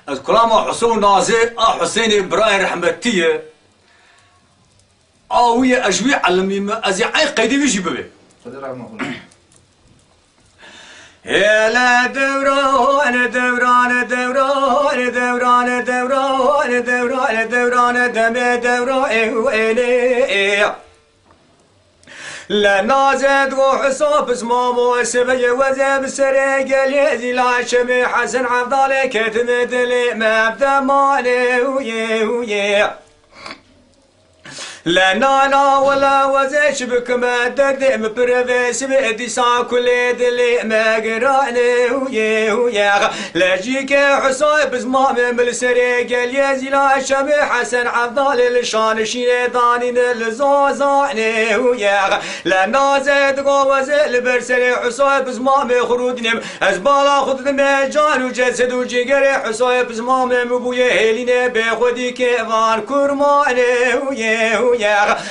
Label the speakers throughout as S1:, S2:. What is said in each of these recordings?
S1: از کلام حسون نازه حسین ابراهیم رحمتیه آوی اجوی علمی ما از عین قیدی بیشی ببی هلا دوران دوران دوران دوران دوران دوران دوران دم دوران لا نازد وحصاب اسمه موسبي وزب سرق اليزي لا شبي حسن عبدالي كتمد لي مبدا مالي ويه لا نانا ولا وزش بكما دقدم برفيس بيدي سا كل دلي ما قراني ويا لا جيك حصايب زمام من السريق اليزي لا شبي حسن عبدال الشان شيطاني الزوزاني ويا لا نازد قوز البرسري حصايب زمام خرودني ازبالا خد مجان وجسد وجيقري حصايب زمام مبويا هيليني بخودي كيفان كرماني ويا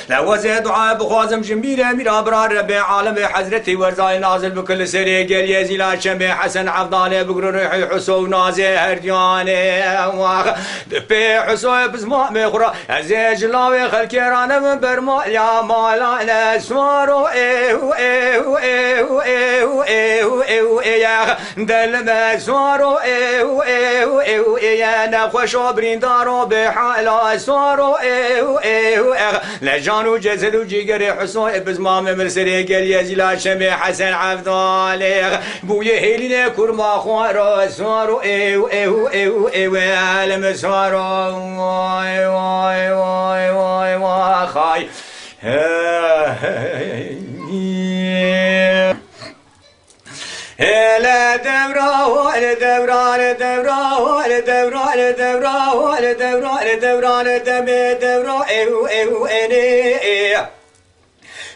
S1: لا وزي دعاء بخوازم جميلة ميرا برار ربي عالم حزرتي ورزاي نازل بكل سري قل يزي لا شمي حسن عبدالي بقر روحي حسو نازي هردياني دبي حسو بزماء مخرا ازي جلاوي خلكيران من برمال يا مالا نسوارو ايو ايو ايو ايو ايو ايو ايو دل مسوارو ايو ايو ايو ايو نخوشو بريندارو بحالا سوارو ايو ايو لجانو جسد وجيقري حسون بزمام مرسري قل يزيلا شمي حسن عبدالي بويا هيلينا كرما خوارو سوارو ايو ايو ايو ايو عالم سوارو واي واي واي واي واي خاي هلا دوران دوران دوران دوران دوران دوران دوران دم دوران ايو ايو اني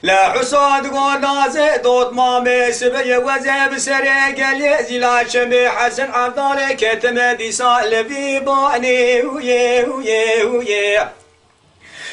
S1: لا حصاد قنازه دوت مامي سبي وزي بسري قال يزي لا شمي حسن عبدالي كتم دي سالفي باني ويه ويه ويه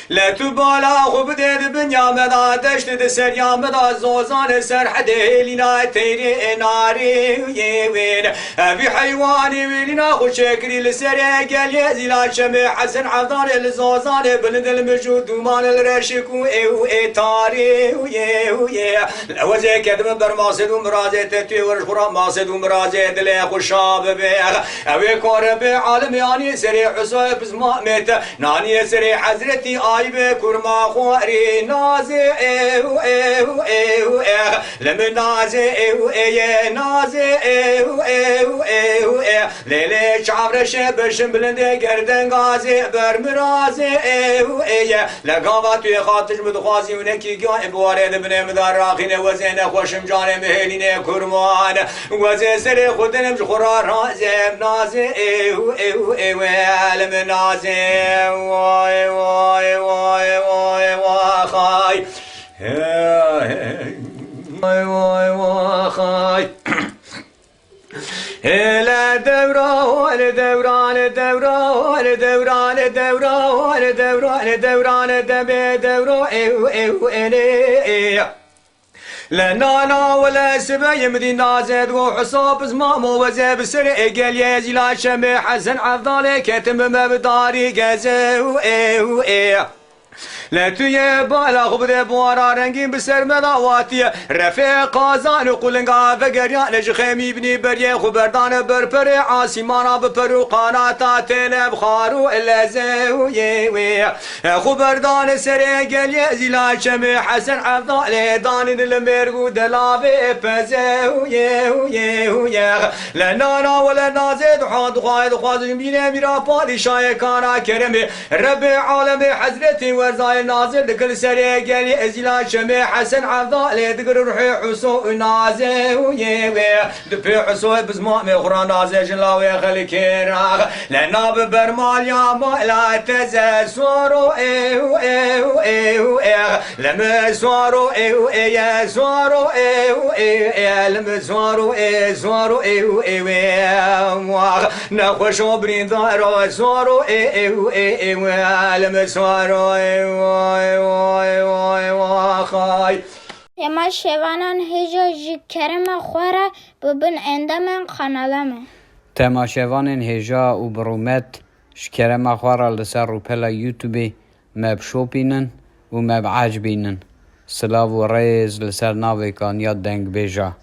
S1: لا تبالا خبدد بنيا مدا دشت سريا مدا زوزان سرحده لنا تيري ناري ويوين ابي حيواني ولنا خوشكري لسري قال يزيلا شمي حسن عبدالي الزوزان بلد المجود ومان الرشكو ايو اي تاري ويه لوزي كدم برماسد ومرازي تتوي ورشخرا ماسد ومرازي دلي خوشاب بيخ ابي كوربي عالم يعني سري حسوي بزما ميت ناني سري حزرتي آيبه كرما خواري نازي ايو ايو ايو ايو لمن نازي ايو ايو نازي ايو ايو ايو ايو ليلي شعبر شبشم بلنده گردن غازي برمرازي ايو ايو لقامات توي خاطش مدخوازي ونكي قائب وارد بن مدار راخين وزين خوشم جانم هيلين كرمان وزي سري خودنم جخورا رازم نازي ايو ايو ايو لمن نازي واي واي واي واي واي خاي واي واي واي خاي هلا دوران دوران دوران دوران دوران دوران دوران دم دوران ايو ايو اني لا نانا ولا سبي مدينة زاد وحصاب زمامو وزاب سرق قال يزي لا شمي حسن عبدالي كتم مبداري قزو ايو ايو لا توی بالا خوب ده بوارا رنگین بسر مداواتی رفیق قازان و قلنگا و گریان لجخمی بنی بریه خوبردان برپر آسیمانا بپرو قاناتا تلب خارو لزویه خوبردان سره گلیه زیلا شمی حسن عبدالي دانی دل مرگو دلاوه پزویه لنانا ولا نازد حاد خواهد خوازم بینه میرا پادشای کانا کرمی رب عالم حضرتی ورزای نازل دكل سري قال ازلا شمي حسن عبدالي دقر روحي حسو نازي ويوي دبي حسو بزمامي غرا نازي جلاوي خلكيراغ لنا ببرمال يا مالا تزل سوارو ايو ايو ايو ايو لما سوارو ايو ايو سوارو ايو ايو لما سوارو ايو سوارو ايو ايو نخوشو بريندارو سوارو ايو ايو لما سوارو ايو واي واي واي واي خاي
S2: يما شوانان هجا جي كرم خوارا ببن عندما قنالمه تماشاوان هجا و برومت شکرم خوارا لسر روپلا یوتیوبی مب شوپینن و مب عجبینن. سلاو و ریز لسر ناوی کان یاد دنگ بیجا.